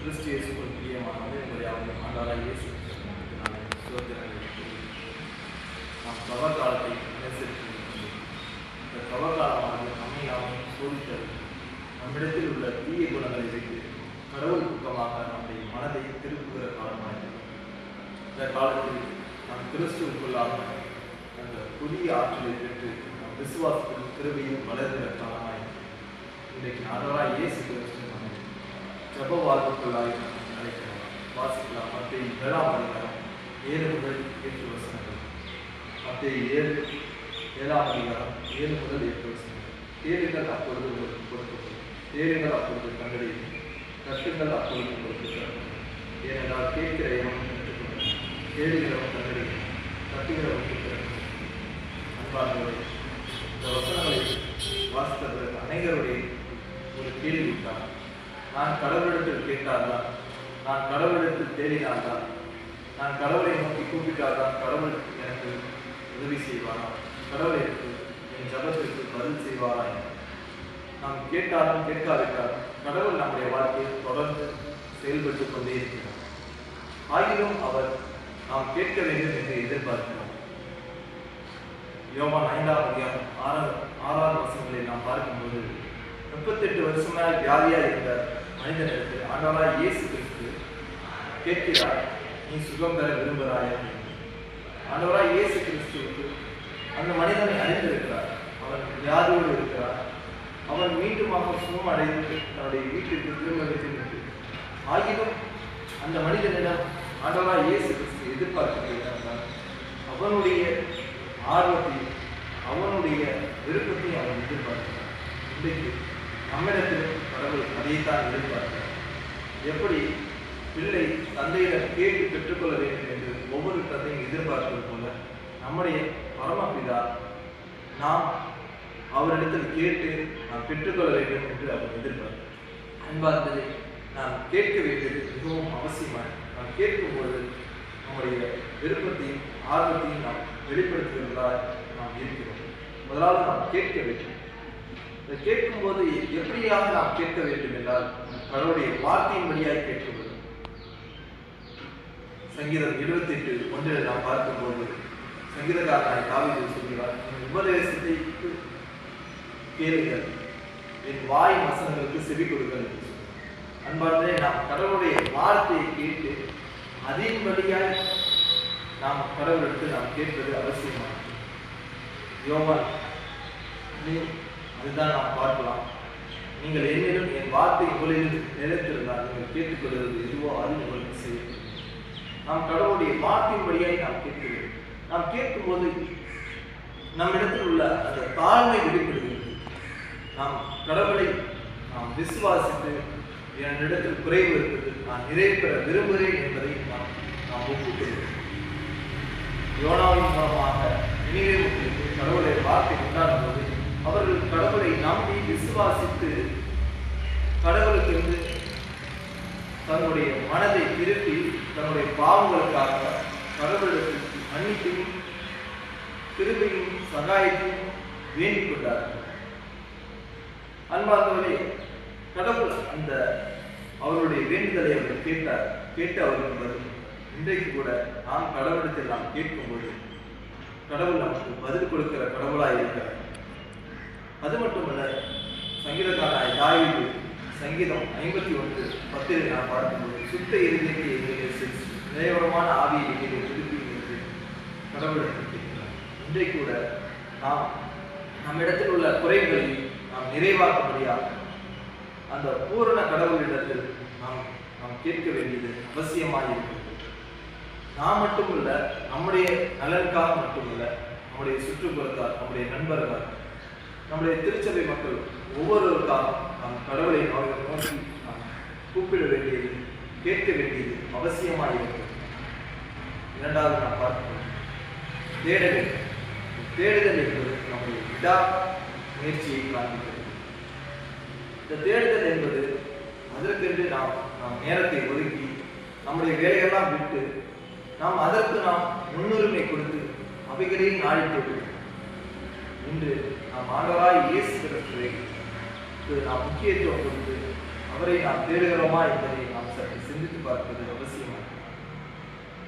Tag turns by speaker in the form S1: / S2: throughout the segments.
S1: கிறிஸ்து இயேசுக்குள் பிரியமானது உங்களை ஆண்டவராகிய இயேசு கிறிஸ்துவினாலே சோதனைகளை நாம் கவர்காலத்தை அனுசரித்து இந்த கவர்காலமானது நம்மை நாமே சோதித்தது நம்மிடத்தில் உள்ள தீய குணங்களை வைத்து கடவுள் பக்கமாக நம்முடைய மனதை திருப்புகிற காலமாக இந்த காலத்தில் நாம் கிறிஸ்துவுக்குள்ளாக அந்த புதிய ஆற்றலை பெற்று நம் விசுவாசத்தில் கிருபையும் வளர்கிற காலமாக இன்றைக்கு ஆண்டவராகிய இயேசு கிறிஸ்து ஜப வாழ்வுக்குள்ளாக அழைக்கிறோம். வாசிக்கலாம். மத்தேயு 7ஆம் அதிகாரம் 7 முதல் 8 வசனங்கள். மத்தேயு 7ஆம் அதிகாரம் 7 முதல் 8 வசனங்கள். தேடுங்கள் அப்பொழுது உங்களுக்கு கொடுக்கப்படும், தேடுங்கள் அப்பொழுது கண்டடையும், கட்டுங்கள் அப்பொழுது உங்களுக்கு தரப்படும். ஏனென்றால் கேட்கிற எவனும் பெற்றுக்கொள்ளும், தேடுகிறவன் கண்டடையும், கட்டுகிறவனுக்கு தரப்படும். அன்பார்களே, இந்த வசனங்களை வாசித்த பிறகு அனைவருடைய ஒரு கேள்வி விட்டார். நான் கடவுளிடத்தில் கேட்டால்தான், நான் கடவுளிடத்தில் தேடினால்தான், நான் கடவுளை நோக்கி கூப்பிட்டால்தான் கடவுள் எனக்கு உதவி செய்வாரா, கடவுள் எனக்கு என் ஜபத்திற்கு பதில் செய்வாரா? நாம் கேட்டாலும் கேட்காவிட்டாலும் கடவுள் நம்முடைய வாழ்க்கையில் தொடர்ந்து செயல்பட்டு கொண்டே இருக்கிறார். ஆகிலும் அவர் நாம் கேட்க வேண்டும் என்று எதிர்பார்க்கிறோம். யோவான் 5ஆம் அதிகாரம் 6வது வசனங்களை நாம் பார்க்கும்போது 38 வருஷமாக வியாதியாக இருந்த மனிதனிடத்தில் ஆண்டவராகிய இயேசு கிறிஸ்து கேட்கிறார், நீ சுகம் பெற விரும்புகிறாயா? ஆண்டவராகிய இயேசு கிறிஸ்துவுக்கு அந்த மனிதனை அறிந்திருக்கிறார். அவன் வியாதியோடு இருக்கிறார். அவன் மீண்டுமாக சுகம் அடைந்து தன்னுடைய வீட்டிற்கு திரும்ப வேண்டும். ஆகிலும் அந்த மனிதனிடம் ஆண்டவராகிய இயேசு கிறிஸ்து எதிர்பார்க்கிறார். அவனுடைய ஆர்வத்தையும் அவனுடைய விருப்பத்தையும் அவன் எதிர்பார்க்கிறார். இன்றைக்கு நம்மிடத்திலும் கடவுள் அதைத்தான் எதிர்பார்க்கிறார். எப்படி பிள்ளை தந்தையிடம் கேட்டு பெற்றுக்கொள்ள வேண்டும் என்று ஒவ்வொரு தந்தையும் எதிர்பார்ப்பது போல நம்முடைய பரமபிதா நாம் அவரிடத்தில் கேட்டு நாம் பெற்றுக்கொள்ள வேண்டும் என்று அவர் எதிர்பார்க்கிறார். அன்பார்ந்ததை நாம் கேட்க வேண்டியது மிகவும் அவசியமாக. நாம் கேட்கும்போது நம்முடைய விருப்பத்தையும் ஆர்வத்தையும் நாம் வெளிப்படுத்துவதாக நாம் இருக்கிறோம். முதலாவது நாம் கேட்க வேண்டும். கேட்கும்போது எப்படியாக நாம் கேட்க வேண்டும் என்றால் கடவுளுடைய வார்த்தையின் வழியாக கேட்க வேண்டும். சங்கீதம் 28:1 நாம் பார்க்கும்போது சங்கீதக்காரனாய் தாவீது சொல்கிறார், என் உபதேசத்தை கேளுங்கள், என் வாய் வசனங்களுக்கு செவி கொடுங்கள். அன்பார்ந்தே நாம் கடவுளுடைய வார்த்தையை கேட்டு அதன் வழியாய் நாம் கடவுளுக்கு நாம் கேட்பது அவசியமானது. யோவான் அதுதான் நாம் பார்க்கலாம். நீங்கள் என்னிடம் என் வார்த்தை உங்களில் நிலைத்திருந்தால் நீங்கள் கேட்டுக்கொள்வது எதுவோ அது உங்களுக்கு செய்யும். நாம் கடவுளுடைய வார்த்தையின் வழியாய் நாம் கேட்கிறோம். நாம் கேட்கும்போது நம்மிடத்தில் உள்ள அந்த தாழ்மை வெளிப்படுகிறது. நாம் கடவுளை நாம் விசுவாசித்து என்னிடத்தில் குறைவு இருக்கிறது, நான் நிறைவேற விரும்புகிறேன் என்பதை நாம் ஒப்புக்கொள்கிறோம். யோனாவின் மூலமாக நினைவே மக்களுக்கு கடவுளுடைய வார்த்தை உண்டான போது அவர்கள் கடவுளை நம்பி விசுவாசித்து கடவுளுக்கு தன்னுடைய மனதை திருப்பி தன்னுடைய பாவங்களுக்காக கடவுளுக்கு மன்னிப்பையும் கிருபையும் சகாயத்தையும் வேண்டிக் கொண்டார்கள். அன்பார்ந்தவர்களே, கடவுள் அந்த அவருடைய வேண்டுதலை அவர்கள் கேட்டு அவர்களுக்கு பதில். இன்றைக்கு கூட நாம் கடவுளத்தில் நாம் கேட்கும்போது கடவுள் நமக்கு பதில் கொடுக்கிற கடவுளாய் இருக்கிறார். அது மட்டுமல்ல, சங்கீதக்காரனாய் தாவீது சங்கீதம் 51:10 நாம் பார்க்கும்போது சுத்த இருதயத்தை எங்களை நிலைவரமான ஆவியை எங்களை திருப்பி என்று கடவுளுக்கு கேட்கிறார். இன்றைக்கு கூட நாம் நம்மிடத்தில் உள்ள குறைகளை நாம் நிறைவாக்கும்படியாக அந்த பூரண கடவுளிடத்தில் நாம் கேட்க வேண்டியது அவசியமாக இருக்கிறது. நாம் மட்டுமல்ல, நம்முடைய நலனுக்காக மட்டுமல்ல, நம்முடைய சுற்றுப்புறத்தார், நம்முடைய நண்பர்கள், நம்முடைய திருச்சபை மக்கள் ஒவ்வொருவருக்காக நாம் கடவுளை நோக்கி நாம் கூப்பிட வேண்டியது, கேட்க வேண்டியது அவசியமாக இருக்கிறது. இரண்டாவது நாம் பார்க்கிறோம் தேடுதல். தேடுதல் என்பது நம்முடைய விடா முயற்சியை காண்பிக்கிறது. இந்த தேடுதல் என்பது அதற்கென்று நாம் நேரத்தை ஒதுக்கி நம்முடைய வேலையெல்லாம் விட்டு அதற்கு நாம் முன்னுரிமை கொடுத்து அவைகளையும் நாடிட்டு இன்று நாம் ஆண்டவராகிய இயேசு கிறிஸ்துவை நாம் முக்கியத்துவம் கொடுத்து அவரை நாம் தேடுகிறோமா என்பதை நாம் சற்று சிந்தித்து பார்ப்பது அவசியமாக.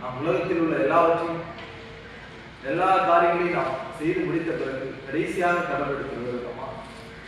S1: நாம் உலகத்தில் உள்ள எல்லா காரியங்களையும் நாம் செய்து முடித்த பிறகு கடைசியாக கடவுளுக்கு வருகிறோமா,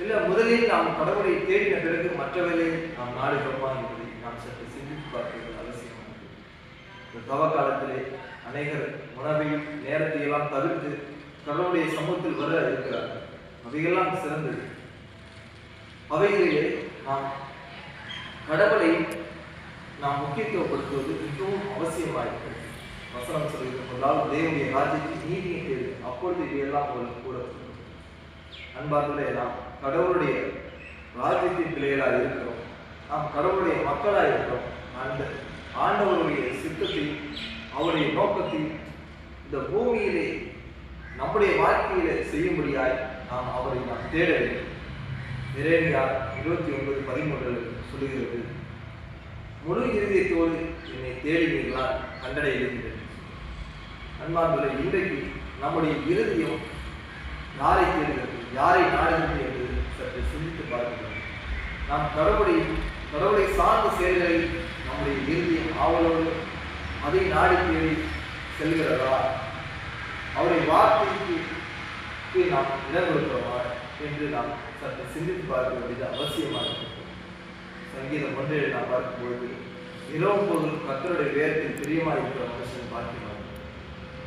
S1: இல்லை முதலில் நாம் கடவுளை தேடின பிறகு மற்றவர்களை நாம் நாடுகிறோமா என்பதை நாம் சற்று சிந்தித்து பார்ப்பது அவசியமானது. இந்த தவ காலத்திலே அநேகர் உணவையும் நேரத்தை எல்லாம் தவிர்த்து கடவுளுடைய சமூகத்தில் வர இருக்கிறார்கள். அவையெல்லாம் சிறந்தது. அவைகளிலே நாம் கடவுளை நாம் முக்கியத்துவப்படுத்துவது மிகவும் அவசியமாயிருக்கிறது. வசனம் சொல்லுகிறால் தேவனுடைய ராஜ்யத்தை நீதியை தேடு, அப்பொழுது இவையெல்லாம் உங்களுக்கு கூட. அன்பார்களே, நாம் கடவுளுடைய ராஜ்யத்தின் பிள்ளைகளாக இருக்கிறோம். நாம் கடவுளுடைய மக்களாக இருக்கிறோம். அந்த ஆண்டவருடைய சித்தத்தை, அவருடைய நோக்கத்தை இந்த பூமியிலே நம்முடைய வாழ்க்கையில செய்யும்படியாய் நாம் அவரை நாம் தேட வேண்டும். எரேமியா 29:13 சொல்லுகிறது, முழு இருதயத்தோடு என்னை தேடினீர்களால் கண்டடைகிறது. அன்பார்களே, இன்றைக்கு நம்முடைய இருதயம் யாரை தேடுகிறது, யாரை நாடுகிறது என்று சற்று சிந்தித்து பார்க்கிறோம். நாம் கடவுளை சார்ந்த செயல்களை நம்முடைய இருதயம் ஆவலோடு அதை நாடி தேடி செல்கிறதா, அவருடைய வார்த்தைக்கு நாம் இடம் கொடுக்கிறோமா என்று நாம் சற்று சிந்தித்து பார்க்க வேண்டியது அவசியமாக இருக்கிறது. சங்கீதம் 1 நாம் பார்க்கும்போது, இரவும் போதும் கர்த்தருடைய வேதத்தில் பிரியமாக இருக்கிற மனுஷன் பார்க்கிறார்.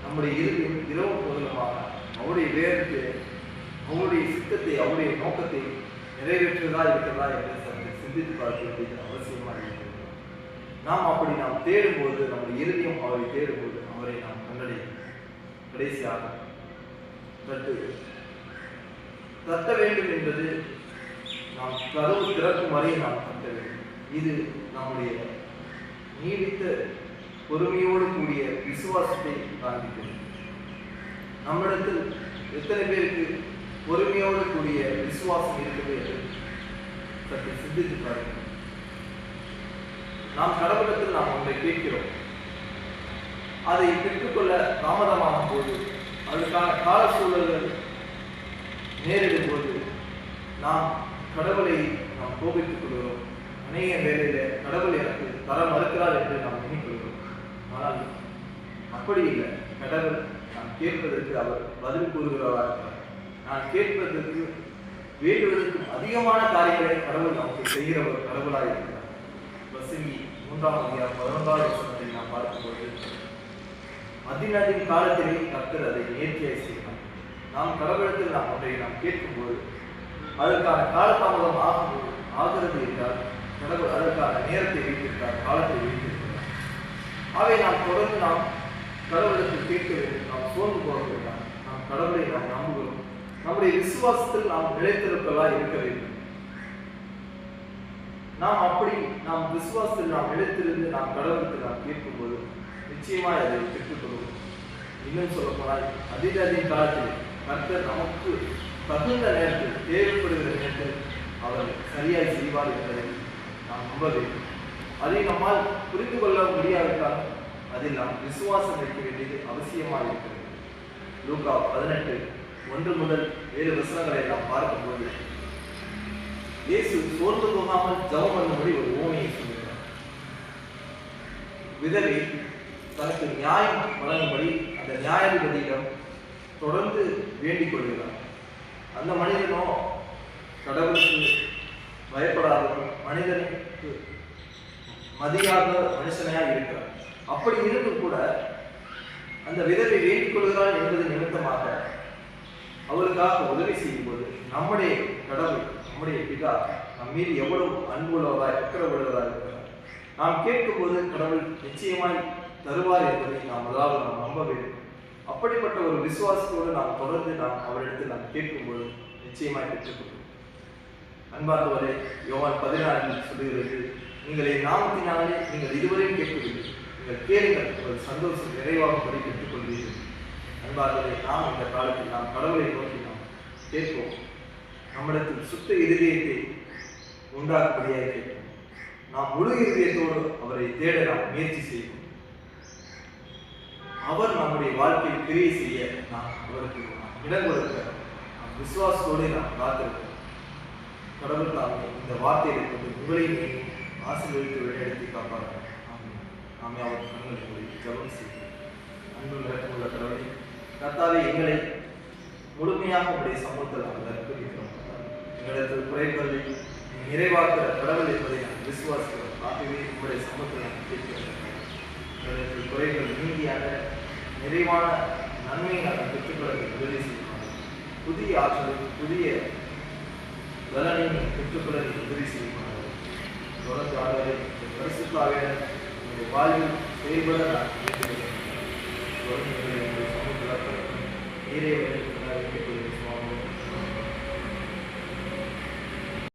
S1: நம்முடைய இறுதியும் இரவும் போதுமாக அவருடைய வேதத்தை, அவருடைய சித்தத்தை, அவருடைய நோக்கத்தை நிறைவேற்றுவதா இருக்கிறதா என்று சற்று சிந்தித்து பார்க்க வேண்டியது அவசியமாக இருக்கிறது. நாம் அப்படி நாம் தேடும்போது, நம்முடைய இறுதியும் அவரை தேடும்போது அவரை நாம் கண்டடையும். கடைசியாக தட்ட வேண்டும் என்பது நாம் கதவு திறக்கும் வரை நாம் தட்ட வேண்டும். இது நம்முடைய நீடித்த பொறுமையோடு கூடிய விசுவாசத்தை காண்பிக்கிறது. நம்மிடத்தில் எத்தனை பேருக்கு பொறுமையோடு கூடிய விசுவாசம் இருக்குது என்று சற்று சிந்தித்து பாருங்கள். நாம் கடவுளத்தில் நாம் ஒன்றை கேட்கிறோம், அதை பெற்றுக்கொள்ள தாமதமாகும் போது, அதற்கான கால சூழல்கள் நேரிடும் போது நாம் கடவுளை நாம் கோபித்துக் கொள்கிறோம். அநேக வேளையில கடவுள் எனக்கு தர மறுக்கிறார் என்று நாம் எண்ணிக்கொள்கிறோம். ஆனால் அப்படி இல்லை. கடவுள் நாம் கேட்பதற்கு அவர் பதில் கூறுகிறவராக இருக்கிறார். நான் கேட்பதற்கு வேண்டுவதற்கும் அதிகமான காரியங்களை கடவுள் நமக்கு செய்கிற ஒரு கடவுளாக இருக்கிறார். பிரசங்கி 3:11 நாம் பார்க்கும்போது, அதின் காலத்திலே கர்த்தர் அதை நேர்த்தியாய் செய்கிறார். நாம் கடவுளத்தில் நாம் ஒன்றை நாம் கேட்கும்போது அதற்கான காலதாமதம் ஆகிறது என்றால் கடவுள் அதற்கான நேரத்தை வைத்திருக்கிறார், காலத்தை வைத்திருக்கிறார். ஆகவே நாம் தொடர்ந்து நாம் கடவுளத்தில் கேட்க வேண்டும். நாம் சோர்ந்து போக வேண்டாம். நாம் கடவுளை நாம் நம்புகிறோம். நம்முடைய விசுவாசத்தில் நாம் நிலைத்திருப்பதாக இருக்க வேண்டும். நாம் விசுவாசத்தில் நாம் நிலைத்திருந்து நாம் கடவுளுக்கு நாம் கேட்கும்போது நிச்சயமாக அதை பெற்றுக்கொள்வோம். இன்னும் சொல்ல போனால் அதின் காலத்தில் கர்த்தர் நமக்கு தகுந்த நேரத்தில், தேவைப்படுகிற நேரத்தில் அவர் சரியாய் செய்வார் என்பதை நாம் நம்ப வேண்டும். அதை நம்மால் புரிந்து கொள்ள முடியாவிட்டால் அதில் நாம் விசுவாசம் வைக்க வேண்டியது அவசியமாக இருக்கிறது. லூக்கா 18:1-7 நாம் பார்க்கும்போது, இயேசு சோர்ந்து போகாமல் ஜெபம் பண்ணும்படி ஒரு உவமையை சொல்கிறார். விதவை தனக்கு நியாயம் வழங்கும்படி அந்த நியாயாதிபதியிடம் தொடர்ந்து வேண்டிக் கொள்கிறார். அந்த மனிதனோ கடவுளுக்கு பயப்படாதவன், மனிதனுக்கு மதியாத மனுஷனையாக இருக்கிறார். அப்படி இருந்தும் கூட அந்த விதவை வேண்டிக் கொள்கிறாள் என்பது நிமித்தமாக அவளுக்காக உதவி செய்யும்போது நம்முடைய கடவுள், நம்முடைய பிதா நம் மீது எவ்வளவு அன்புள்ளவராய் அக்கறையுள்ளவராக இருக்கிறார். நாம் கேட்கும்போது கடவுள் நிச்சயமாய் தருவார் என்பதை நாம் அதாவது நாம் நம்ப வேண்டும். அப்படிப்பட்ட ஒரு விசுவாசத்தோடு நாம் தொடர்ந்து நாம் அவரிடத்தில் நாம் கேட்கும்போது நிச்சயமாய் பெற்றுக்கொள்வோம். அன்பார்ந்தவரே, யோவான் 14 சொல்லுகிறது, நீங்கள் என் நாமத்தினாலே நீங்கள் இதுவரையும் கேட்கவில்லை, நீங்கள் கேளுங்கள், உங்கள் சந்தோஷம் நிறைவாகும்படி பெற்றுக்கொள்வீர்கள். அன்பார்ந்தவரே, நாம் இந்த காலத்தில் நாம் கடவுளை நோக்கி நாம் கேட்போம். நம்மிடத்தில் சுத்த இருதயத்தை உண்டாக்கும்படியாக கேட்போம். நாம் முழு இருதயத்தோடு அவரை தேட நாம் முயற்சி செய்வோம். அவர் நம்முடைய வாழ்க்கையில் கிரியை செய்ய நாம் அவருக்கு இடம் கொடுக்க விசுவாசத்தோடு நாம் காத்திருக்கோம். கடவுள் தாமே இந்த வார்த்தையை கொண்டு உங்களையும் ஆசீர்வதித்து வழிநடத்தி காப்பார்கள். நாமே அவர் கண்களை மூடி ஜெபம் செய்வோம். அன்பு இறக்கமுள்ள கடவுளே, கர்த்தாவே, எங்களை முழுமையாக உடைய சமூகத்தில் நாங்கள் அர்ப்பணிக்கிறோம். எங்களது குறைகளை நிறைவாக்குற கடவுள் என்பதை நாங்கள் விசுவாசிக்கிறோம். ஆகவே உங்களுடைய சமூகத்தில் நாங்கள் கேட்கிறோம். எங்களது குறைகள் நீங்கியாக நிறைவான நன்மையை நாங்கள் பெற்றுக்கொள்ள உதவி செய்வோம். புதிய ஆற்றலும் புதிய பலனையும் பெற்றுக்கொள்ள உதவி செய்வோம். தொடர்ந்து ஆண்டவரை பரிசுத்தாவே உங்களுடைய வாழ்வில் செயல்பட நான் கேட்கிறேன். தொடர்ந்து எங்களை உங்களுடைய சமூகத்தில் நீரே வேண்டிக் கொள்கிறேன்.